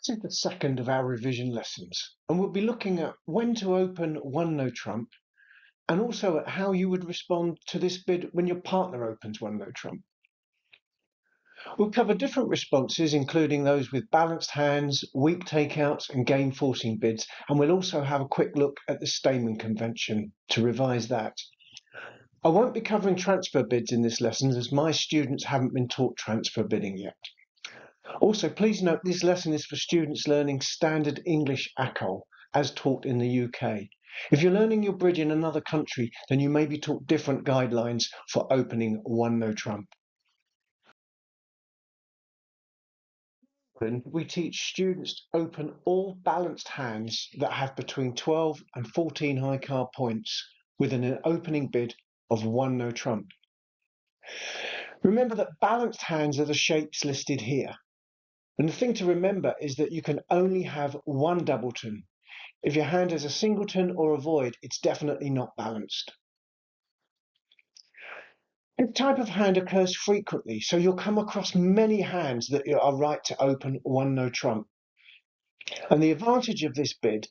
This is the second of our revision lessons, and we'll be looking at when to open one no trump and also at how you would respond to this bid when your partner opens one no trump. We'll cover different responses, including those with balanced hands, weak takeouts and game forcing bids, and we'll also have a quick look at the Stayman convention to revise that. I won't be covering transfer bids in this lesson as my students haven't been taught transfer bidding yet. Also, please note this lesson is for students learning Standard English Acol, as taught in the UK. If you're learning your bridge in another country, then you may be taught different guidelines for opening one no trump. We teach students to open all balanced hands that have between 12 and 14 high card points with an opening bid of one no trump. Remember that balanced hands are the shapes listed here. And the thing to remember is that you can only have one doubleton. If your hand has a singleton or a void, it's definitely not balanced. This type of hand occurs frequently, so you'll come across many hands that are right to open one no trump. And the advantage of this bid,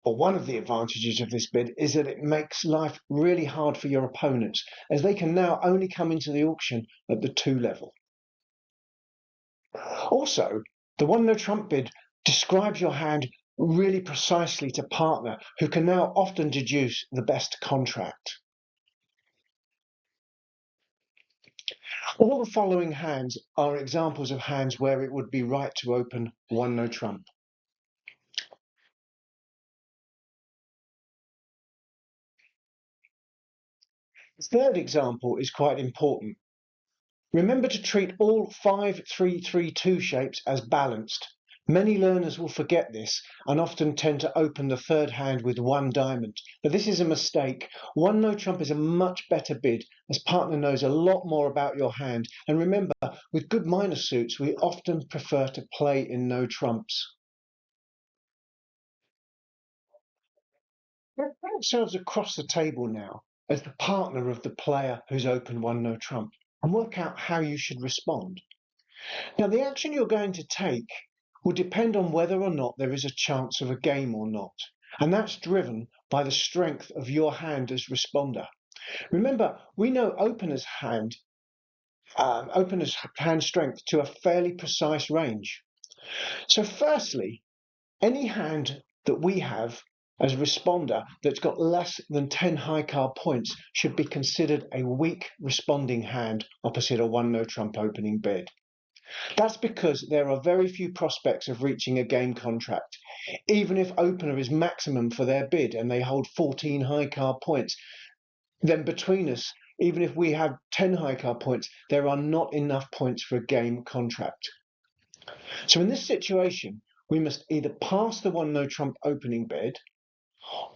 or one of the advantages of this bid, is that it makes life really hard for your opponents, as they can now only come into the auction at the 2 level. Also, the one no trump bid describes your hand really precisely to partner, who can now often deduce the best contract. All the following hands are examples of hands where it would be right to open one no trump. The third example is quite important. Remember to treat all 5-3-3-2 shapes as balanced. Many learners will forget this and often tend to open the third hand with one diamond, but this is a mistake. One no trump is a much better bid as partner knows a lot more about your hand, and remember, with good minor suits we often prefer to play in no trumps. Put ourselves across the table now as the partner of the player who's opened one no trump and work out how you should respond. Now, the action you're going to take will depend on whether or not there is a chance of a game or not, and that's driven by the strength of your hand as responder. Remember, we know openers' hand strength to a fairly precise range. So firstly, any hand that we have as responder that's got less than 10 high card points should be considered a weak responding hand opposite a one no trump opening bid. That's because there are very few prospects of reaching a game contract. Even if opener is maximum for their bid and they hold 14 high card points, then between us, even if we have 10 high card points, there are not enough points for a game contract. So in this situation, we must either pass the one no trump opening bid,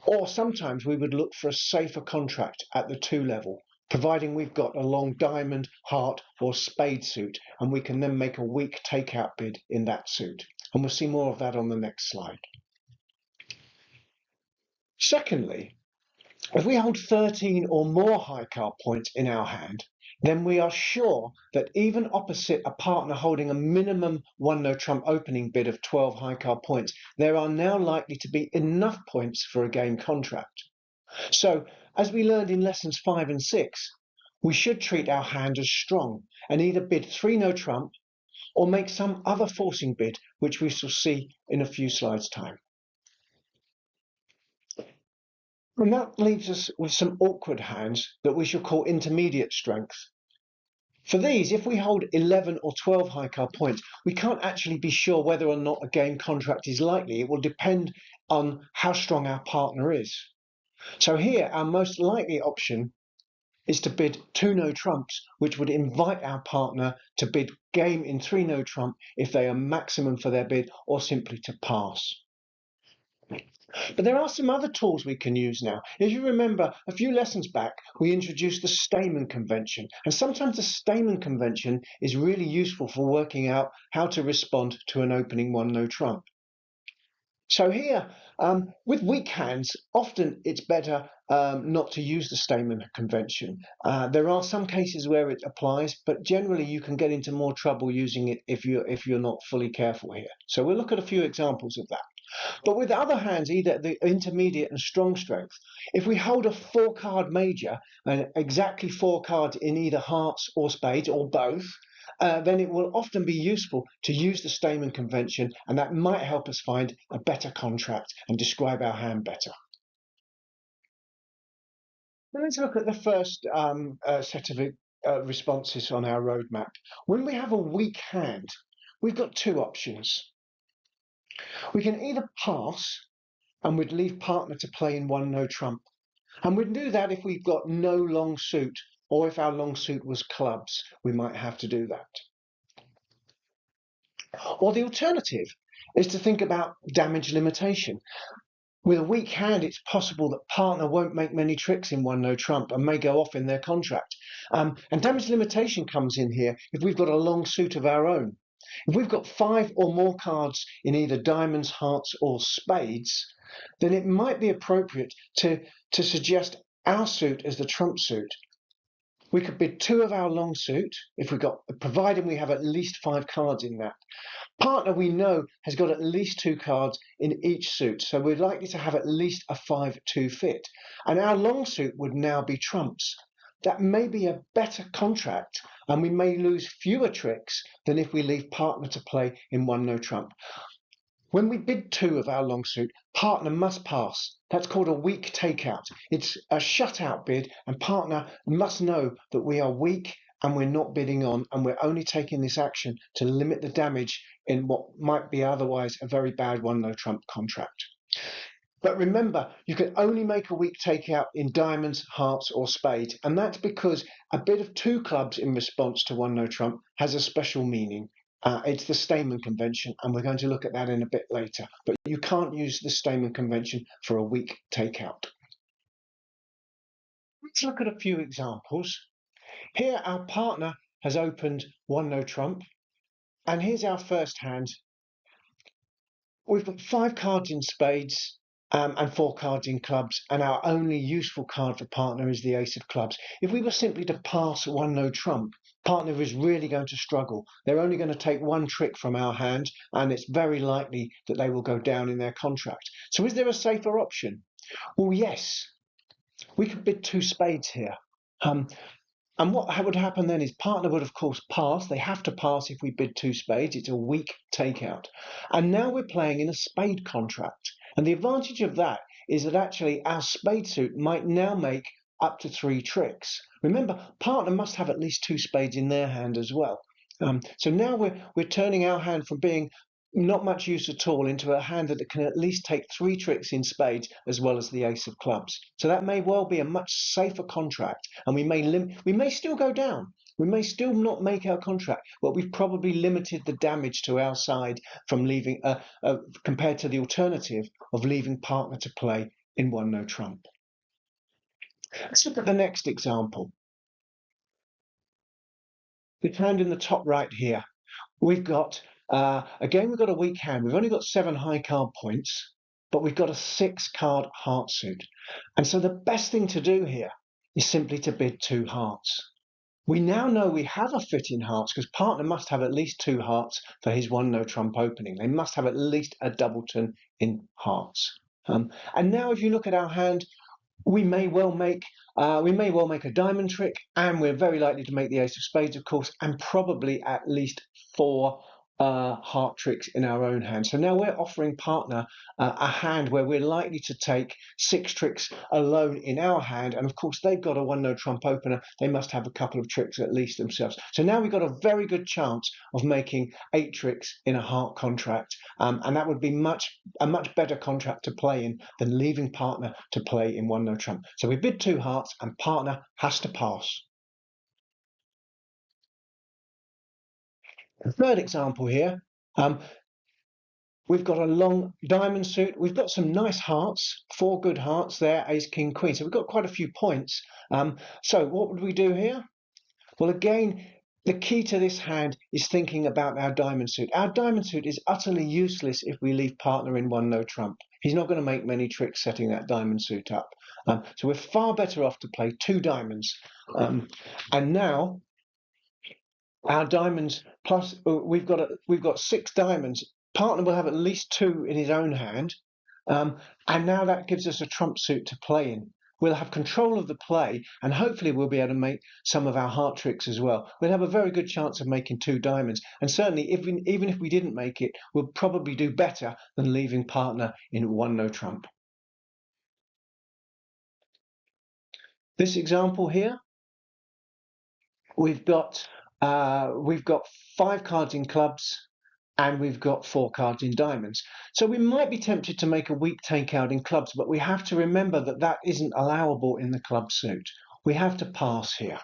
or sometimes we would look for a safer contract at the 2 level, providing we've got a long diamond, heart or spade suit, and we can then make a weak takeout bid in that suit. And we'll see more of that on the next slide. Secondly, if we hold 13 or more high card points in our hand, then we are sure that even opposite a partner holding a minimum one no trump opening bid of 12 high card points, there are now likely to be enough points for a game contract. So, as we learned in lessons 5 and 6, we should treat our hand as strong and either bid 3 no trump or make some other forcing bid, which we shall see in a few slides' time. And that leaves us with some awkward hands that we shall call intermediate strength. For these, if we hold 11 or 12 high card points, we can't actually be sure whether or not a game contract is likely. It will depend on how strong our partner is. So here, our most likely option is to bid 2 no trumps, which would invite our partner to bid game in 3 no trump if they are maximum for their bid, or simply to pass. But there are some other tools we can use now. If you remember, a few lessons back, we introduced the Stayman convention. And sometimes the Stayman convention is really useful for working out how to respond to an opening one no trump. So here, with weak hands, often it's better not to use the Stayman convention. There are some cases where it applies, but generally you can get into more trouble using it if you're not fully careful here. So we'll look at a few examples of that. But with other hands, either the intermediate and strong strength, if we hold a 4-card major and exactly 4 cards in either hearts or spades or both, then it will often be useful to use the Stayman convention, and that might help us find a better contract and describe our hand better. Let's look at the first set of responses on our roadmap. When we have a weak hand, we've got 2 options. We can either pass and we'd leave partner to play in 1 no trump. And we'd do that if we've got no long suit, or if our long suit was clubs, we might have to do that. Or the alternative is to think about damage limitation. With a weak hand, it's possible that partner won't make many tricks in 1 no trump and may go off in their contract. And damage limitation comes in here if we've got a long suit of our own. If we've got 5 or more cards in either diamonds, hearts or spades, then it might be appropriate to suggest our suit as the trump suit. We could bid 2 of our long suit if we got, providing we have at least 5 cards in that. Partner we know has got at least 2 cards in each suit, so we're likely to have at least a 5-2 fit. And our long suit would now be trumps. That may be a better contract, and we may lose fewer tricks than if we leave partner to play in 1 no trump. When we bid 2 of our long suit, partner must pass. That's called a weak takeout. It's a shutout bid, and partner must know that we are weak and we're not bidding on, and we're only taking this action to limit the damage in what might be otherwise a very bad 1 no trump contract. But remember, you can only make a weak takeout in diamonds, hearts or spades, and that's because a bid of 2 clubs in response to 1 no trump has a special meaning. It's the Stayman convention, and we're going to look at that in a bit later. But you can't use the Stayman convention for a weak takeout. Let's look at a few examples. Here our partner has opened 1 no trump, and here's our first hand. We've got 5 cards in spades and 4 cards in clubs, and our only useful card for partner is the ace of clubs. If we were simply to pass 1 no trump, partner is really going to struggle. They're only going to take 1 trick from our hand, and it's very likely that they will go down in their contract. So is there a safer option? Well, yes. We could bid 2 spades here. And what would happen then is partner would, of course, pass. They have to pass if we bid 2 spades. It's a weak takeout. And now we're playing in a spade contract. And the advantage of that is that actually our spade suit might now make up to 3 tricks. Remember, partner must have at least 2 spades in their hand as well. So now we're turning our hand from being not much use at all into a hand that can at least take 3 tricks in spades as well as the ace of clubs. So that may well be a much safer contract, and we may still go down. We may still not make our contract, but we've probably limited the damage to our side from leaving, compared to the alternative of leaving partner to play in 1 no trump. Let's look at the next example. The hand in the top right here. We've got again, we've got a weak hand. We've only got 7 high card points, but we've got a 6 card heart suit. And so the best thing to do here is simply to bid 2 hearts. We now know we have a fit in hearts because partner must have at least 2 hearts for his 1 no trump opening. They must have at least a doubleton in hearts. And now if you look at our hand, we may well make a diamond trick, and we're very likely to make the ace of spades, of course, and probably at least 4 heart tricks in our own hand. So now we're offering partner a hand where we're likely to take 6 tricks alone in our hand, and of course they've got a 1 no trump opener. They must have a couple of tricks at least themselves. So now we've got a very good chance of making 8 tricks in a heart contract, and that would be a much better contract to play in than leaving partner to play in 1 no trump. So we bid 2 hearts, and partner has to pass. The third example here, we've got a long diamond suit. We've got some nice hearts, 4 good hearts there, ace, king, queen. So we've got quite a few points. So what would we do here? Well, again, The key to this hand is thinking about our diamond suit. Our diamond suit is utterly useless if we leave partner in one no trump. He's not going to make many tricks setting that diamond suit up. So we're far better off to play two diamonds. And now our diamonds plus we've got six diamonds. Partner will have at least two in his own hand, and now that gives us a trump suit to play in. We'll have control of the play, and hopefully we'll be able to make some of our heart tricks as well. We'll have a very good chance of making two diamonds, and certainly even if we didn't make it, we'll probably do better than leaving partner in one no trump. This example here, we've got 5 cards in clubs and we've got 4 cards in diamonds. So we might be tempted to make a weak takeout in clubs, but we have to remember that that isn't allowable in the club suit. We have to pass here.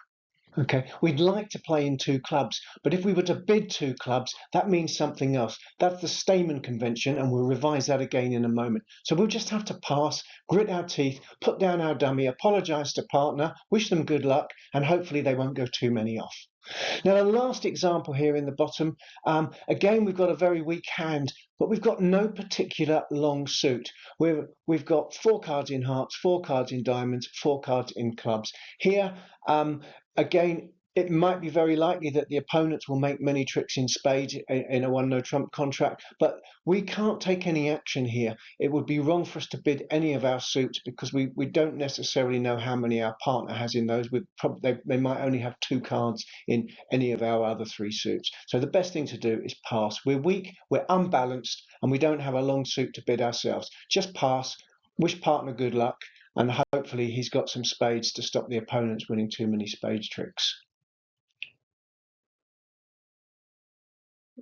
Okay, we'd like to play in 2 clubs, but if we were to bid 2 clubs, that means something else. That's the Stamen convention, and we'll revise that again in a moment. So we'll just have to pass, grit our teeth, put down our dummy, apologise to partner, wish them good luck, and hopefully they won't go too many off. Now the last example here in the bottom, again we've got a very weak hand, but we've got no particular long suit. We've got 4 cards in hearts, 4 cards in diamonds, 4 cards in clubs. Here, again, it might be very likely that the opponents will make many tricks in spades in a one no trump contract, but we can't take any action here. It would be wrong for us to bid any of our suits because we don't necessarily know how many our partner has in those. They might only have 2 cards in any of our other 3 suits. So the best thing to do is pass. We're weak, we're unbalanced, and we don't have a long suit to bid ourselves. Just pass, wish partner good luck, and hopefully he's got some spades to stop the opponents winning too many spades tricks.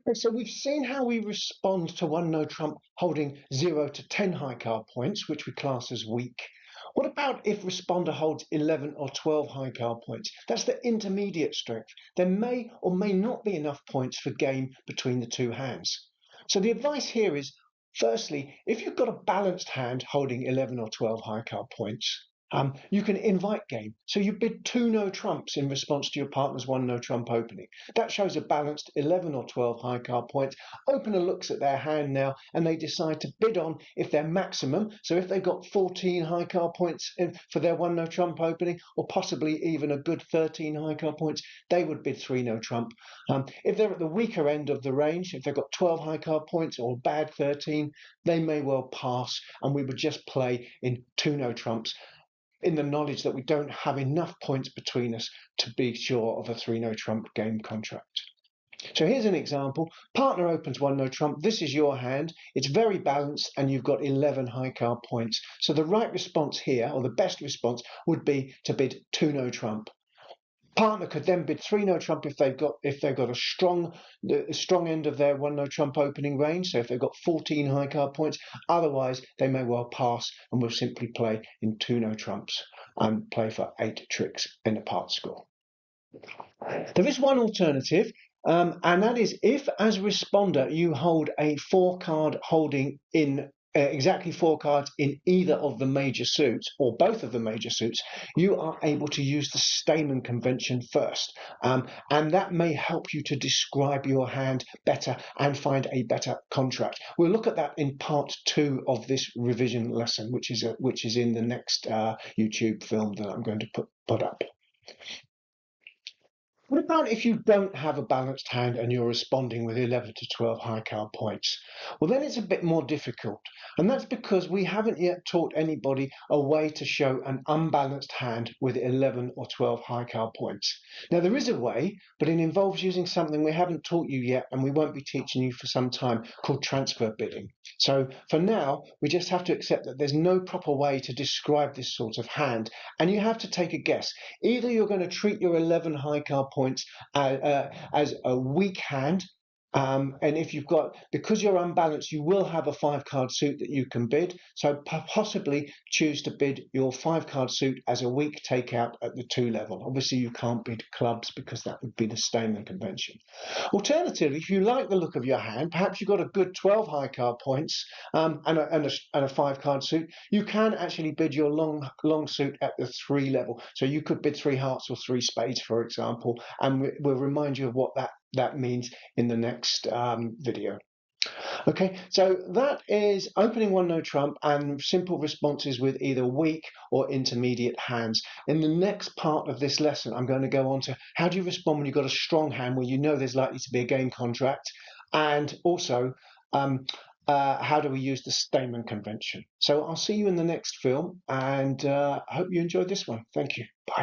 Okay, so we've seen how we respond to one no trump holding 0 to 10 high card points, which we class as weak. What about if responder holds 11 or 12 high card points? That's the intermediate strength. There may or may not be enough points for game between the 2 hands. So the advice here is, firstly, if you've got a balanced hand holding 11 or 12 high card points, you can invite game. So you bid 2 no trumps in response to your partner's 1 no trump opening. That shows a balanced 11 or 12 high card points. Opener looks at their hand now and they decide to bid on if their maximum, so if they've got 14 high card points for their 1 no trump opening, or possibly even a good 13 high card points, they would bid 3 no trump. If they're at the weaker end of the range, if they've got 12 high card points or bad 13, they may well pass and we would just play in 2 no trumps, in the knowledge that we don't have enough points between us to be sure of a 3 no trump game contract. So here's an example. Partner opens 1 no trump. This is your hand. It's very balanced and you've got 11 high card points. So the right response here, or the best response, would be to bid 2 no trump. Partner could then bid 3 no trump if they've got a strong end of their 1 no trump opening range. So if they've got 14 high card points, otherwise they may well pass and will simply play in 2 no trumps and play for 8 tricks in the part score. There is one alternative, and that is if as responder you hold a 4 card holding in exactly 4 cards in either of the major suits or both of the major suits, you are able to use the Stamen convention first, and that may help you to describe your hand better and find a better contract. We'll look at that in part 2 of this revision lesson, which is in the next YouTube film that I'm going to put up. What about if you don't have a balanced hand and you're responding with 11 to 12 high card points? Well, then it's a bit more difficult. And that's because we haven't yet taught anybody a way to show an unbalanced hand with 11 or 12 high card points. Now, there is a way, but it involves using something we haven't taught you yet and we won't be teaching you for some time, called transfer bidding. So for now, we just have to accept that there's no proper way to describe this sort of hand. And you have to take a guess. Either you're going to treat your 11 high card points as a weak hand, And if you've got, because you're unbalanced, you will have a 5-card suit that you can bid. So possibly choose to bid your 5-card suit as a weak takeout at the 2 level. Obviously, you can't bid clubs because that would be the Stayman convention. Alternatively, if you like the look of your hand, perhaps you've got a good 12 high card points and a 5-card suit, you can actually bid your long suit at the 3 level. So you could bid 3 hearts or 3 spades, for example, and we'll remind you of what that means in the next video. Okay, so that is opening one no trump and simple responses with either weak or intermediate hands. In the next part of this lesson, I'm going to go on to how do you respond when you've got a strong hand where you know there's likely to be a game contract, and also how do we use the Stayman convention. So I'll see you in the next film, and I hope you enjoyed this one. Thank you. Bye.